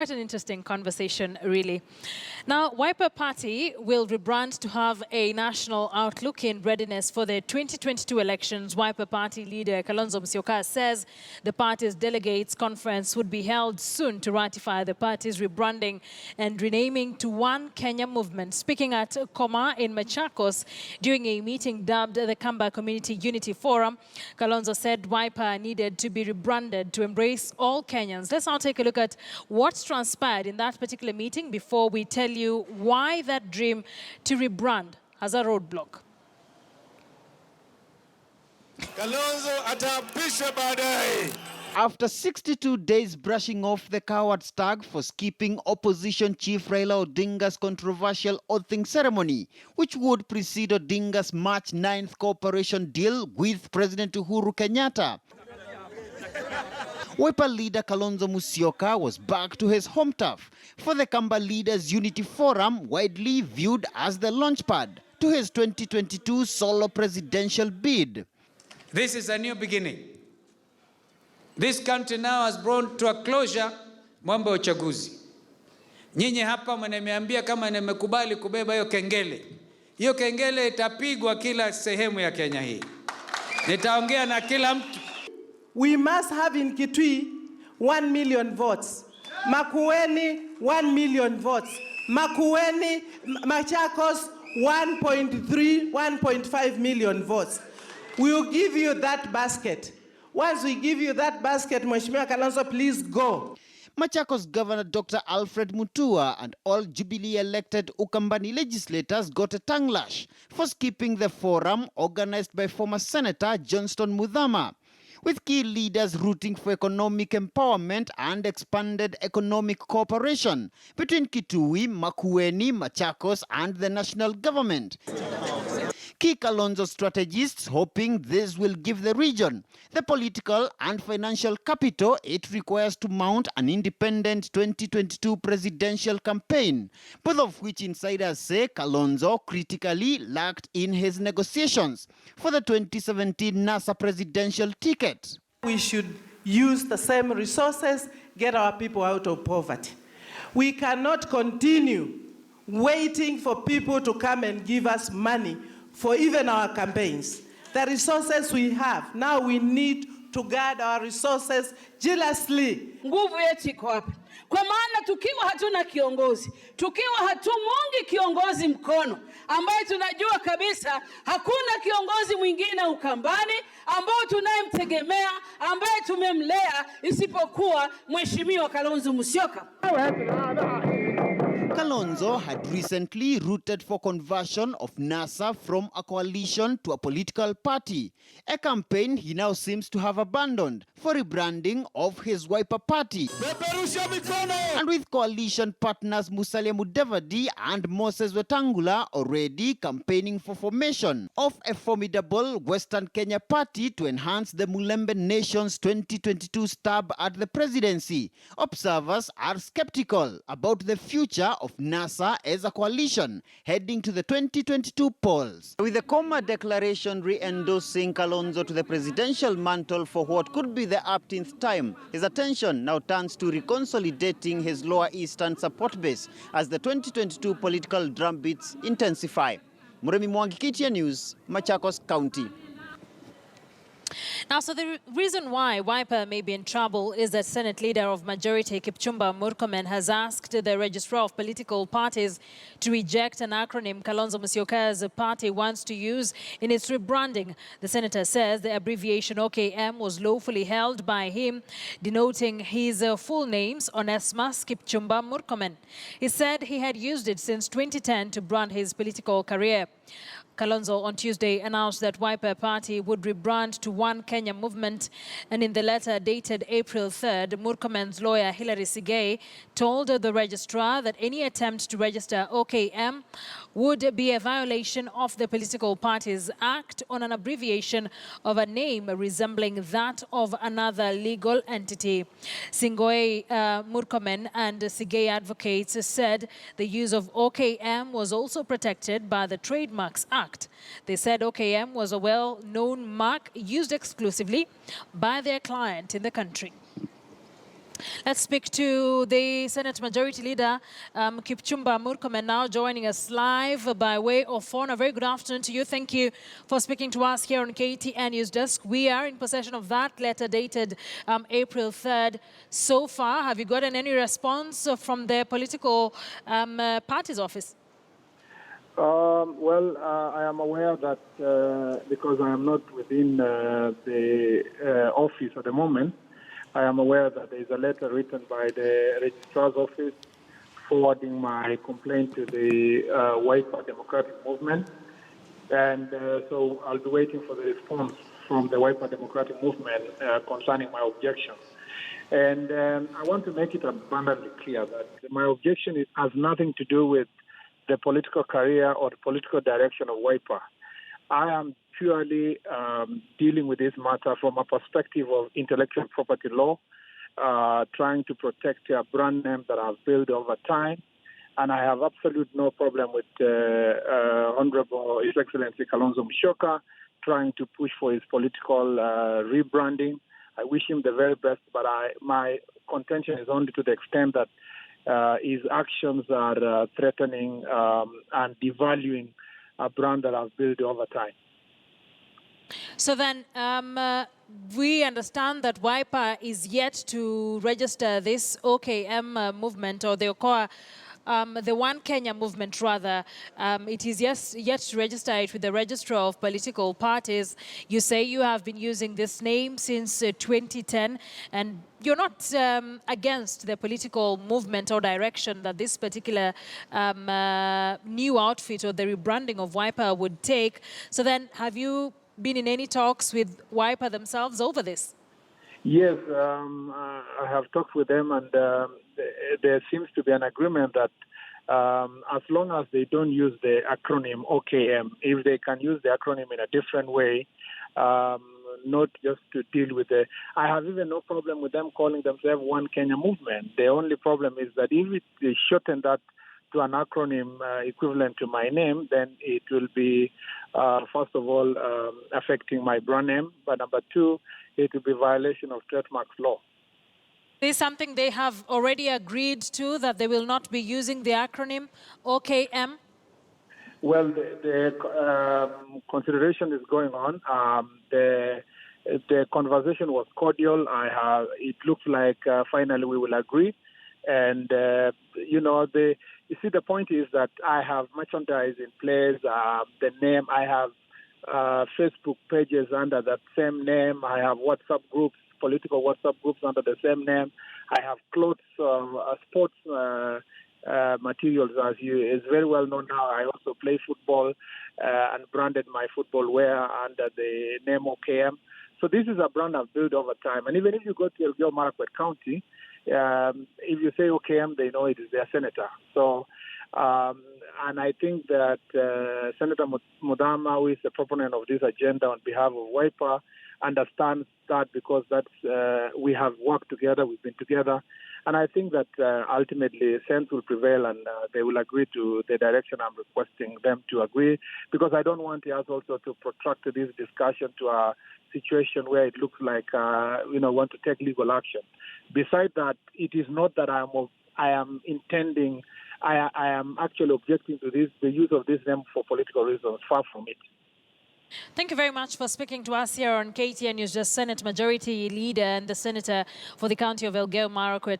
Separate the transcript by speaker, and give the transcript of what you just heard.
Speaker 1: Quite an interesting conversation, really. Now, Wiper Party will rebrand to have a national outlook in readiness for the 2022 elections. Wiper Party leader Kalonzo Musyoka says the party's delegates conference would be held soon to ratify the party's rebranding and renaming to One Kenya movement. Speaking at Koma in Machakos during a meeting dubbed the Kamba Community Unity Forum, Kalonzo said Wiper needed to be rebranded to embrace all Kenyans. Let's now take a look at what's transpired in that particular meeting before we tell you why that dream to rebrand has a roadblock.
Speaker 2: Kalonzo atapisha baadaye.
Speaker 3: After 62 days brushing off the coward's tag for skipping opposition chief Raila Odinga's controversial oathing ceremony, which would precede Odinga's March 9th cooperation deal with President Uhuru Kenyatta, Wiper leader Kalonzo Musyoka was back to his home turf for the Kamba Leaders Unity Forum, widely viewed as the launchpad to his 2022 solo presidential bid.
Speaker 4: This is a new beginning. This country now has brought to a closure mambo ya uchaguzi. Nyinyi hapa mnaniambia kama nimekubali kubeba hiyo kengele. Hiyo kengele itapigwa kila sehemu ya Kenya hii. Nitaongea na kila mtu.
Speaker 5: We must have in Kitui 1 million votes. Makueni 1 million votes. Makueni, Machakos 1.3, 1.5 million votes. We will give you that basket. Once we give you that basket, Mheshimiwa Kalonzo, please go.
Speaker 3: Machakos Governor Dr. Alfred Mutua and all Jubilee-elected Ukambani legislators got a tongue lash for skipping the forum organized by former Senator Johnston Muthama, with key leaders rooting for economic empowerment and expanded economic cooperation between Kitui, Makueni, Machakos, and the national government. Key Kalonzo strategists hoping this will give the region the political and financial capital it requires to mount an independent 2022 presidential campaign, both of which insiders say Kalonzo critically lacked in his negotiations for the 2017 NASA presidential ticket.
Speaker 5: We should use the same resources, get our people out of poverty. We cannot continue waiting for people to come and give us money for even our campaigns. The resources we have, now we need to guard our resources jealously.
Speaker 6: Nguvu yetu iko wapi? Kwa maana tukiwa hatuna kiongozi, tukiwa hatumungi kiongozi mkono, ambaye tunajua kabisa hakuna kiongozi mwingine Ukambani ambao tunayemtegemea, ambaye tumemlea isipokuwa Mheshimiwa Kalonzo Musyoka.
Speaker 3: Kalonzo had recently rooted for conversion of NASA from a coalition to a political party, a campaign he now seems to have abandoned for rebranding of his Wiper Party. And with coalition partners Musalia Mudavadi and Moses Wetangula already campaigning for formation of a formidable Western Kenya party to enhance the Mulembe Nation's 2022 stab at the presidency, observers are skeptical about the future of NASA as a coalition heading to the 2022 polls. With the Koma declaration re-endorsing Kalonzo to the presidential mantle for what could be the 18th time, his attention now turns to reconsolidating his lower eastern support base as the 2022 political drumbeats intensify. Muremi Mwangi, KTN News, Machakos County.
Speaker 1: Now, so the reason why Wiper may be in trouble is that Senate Leader of Majority Kipchumba Murkomen has asked the Registrar of Political Parties to reject an acronym Kalonzo Musyoka's party wants to use in its rebranding. The senator says the abbreviation OKM was lawfully held by him, denoting his full names Onesmus Kipchumba Murkomen. He said he had used it since 2010 to brand his political career. Kalonzo on Tuesday announced that Wiper Party would rebrand to One Kenya movement, and in the letter dated April 3rd, Murkomen's lawyer Hilary Sigei told the registrar that any attempt to register OKM would be a violation of the Political Parties Act on an abbreviation of a name resembling that of another legal entity. Singoe Murkomen and Sigei advocates said the use of OKM was also protected by the Trademarks Act. They said OKM was a well-known mark used exclusively by their client in the country. Let's speak to the Senate Majority Leader, Kipchumba Murkomen, now joining us live by way of phone. A very good afternoon to you. Thank you for speaking to us here on KTN News Desk. We are in possession of that letter dated April 3rd. So far, have you gotten any response from the political party's office?
Speaker 7: I am aware that because I am not within the office at the moment, I am aware that there is a letter written by the registrar's office forwarding my complaint to the Wiper Democratic Movement. And so I'll be waiting for the response from the Wiper Democratic Movement concerning my objection. And I want to make it abundantly clear that my objection has nothing to do with the political career or the political direction of Wiper. I am purely dealing with this matter from a perspective of intellectual property law, trying to protect a brand name that I've built over time. And I have absolute no problem with Honorable His Excellency Kalonzo Musyoka trying to push for his political rebranding. I wish him the very best, but my contention is only to the extent that his actions are threatening and devaluing a brand that I've built over time.
Speaker 1: So then, we understand that Wiper is yet to register this OKM movement, or the OKOA, the One Kenya movement rather. It is yet to register it with the Registrar of Political Parties. You say you have been using this name since 2010, and you're not against the political movement or direction that this particular new outfit or the rebranding of Wiper would take. So then, have you been in any talks with Wiper themselves over this?
Speaker 7: Yes, I have talked with them, and there seems to be an agreement that as long as they don't use the acronym OKM, if they can use the acronym in a different way, not just to deal with the... I have even no problem with them calling themselves One Kenya Movement. The only problem is that if they shorten that to an acronym equivalent to my name, then it will be, first of all, affecting my brand name, but number two, it will be violation of trademarks law.
Speaker 1: Is something they have already agreed to, that they will not be using the acronym OKM?
Speaker 7: Well, the consideration is going on. The conversation was cordial. It looks like finally we will agree. And, you see, the point is that I have merchandise in place, the name, I have Facebook pages under that same name. I have WhatsApp groups, political WhatsApp groups under the same name. I have clothes, sports materials, as is very well known now. I also play football and branded my football wear under the name OKM. So this is a brand I've built over time. And even if you go to Elgeyo Marakwet County, if you say OKM, they know it is their senator. So, and I think that Senator Mudama, who is the proponent of this agenda on behalf of Wiper, understands that because we have worked together, we've been together. And I think that ultimately sense will prevail and they will agree to the direction I'm requesting them to agree, because I don't want us also to protract this discussion to a situation where it looks like, want to take legal action. Besides that, it is not that I am intending, I am actually objecting to the use of this name for political reasons, far from it.
Speaker 1: Thank you very much for speaking to us here on KTN News. Just Senate Majority Leader and the Senator for the County of Elgeyo Marakwet.